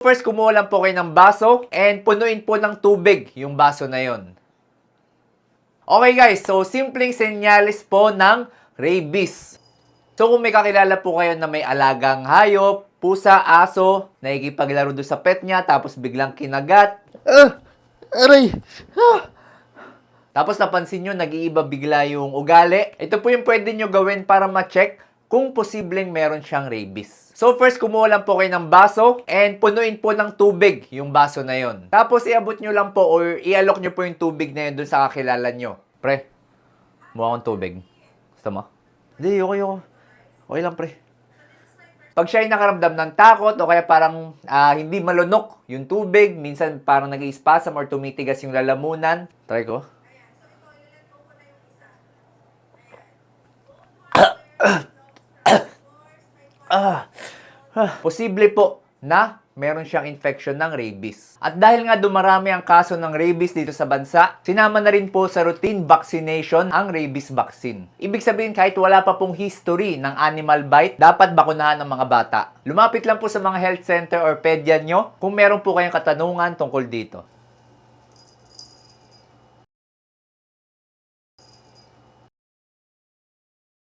First, kumuha lang po kayo ng baso and punuin po ng tubig yung baso na yon. Okay guys, so simpleng senyales po ng rabies. So kung may kakilala po kayo na may alagang hayop, pusa, aso, nakikipaglaro doon sa pet niya, tapos biglang kinagat, Aray! tapos napansin nyo, nag-iiba bigla yung ugali, ito po yung pwede nyo gawin para ma-check kung posibleng meron siyang rabies. So first, kumuha lang po kayo ng baso and punuin po ng tubig yung baso na yon. Tapos iabot nyo lang po or ialok nyo po yung tubig na yun dun sa kakilala nyo. Pre, mukha akong tubig. Gusto mo? Hindi, okay. Okay lang, pre. Pag siya ay nakaramdam ng takot o kaya parang hindi malunok yung tubig, minsan parang nag-i-spasm or tumitigas yung lalamunan. Try ko. Posible po na meron siyang infection ng rabies. At dahil nga dumarami ang kaso ng rabies dito sa bansa, sinama na rin po sa routine vaccination ang rabies vaccine. Ibig sabihin kahit wala pa pong history ng animal bite, dapat bakunahan ng mga bata. Lumapit lang po sa mga health center or pedya nyo kung meron po kayong katanungan tungkol dito.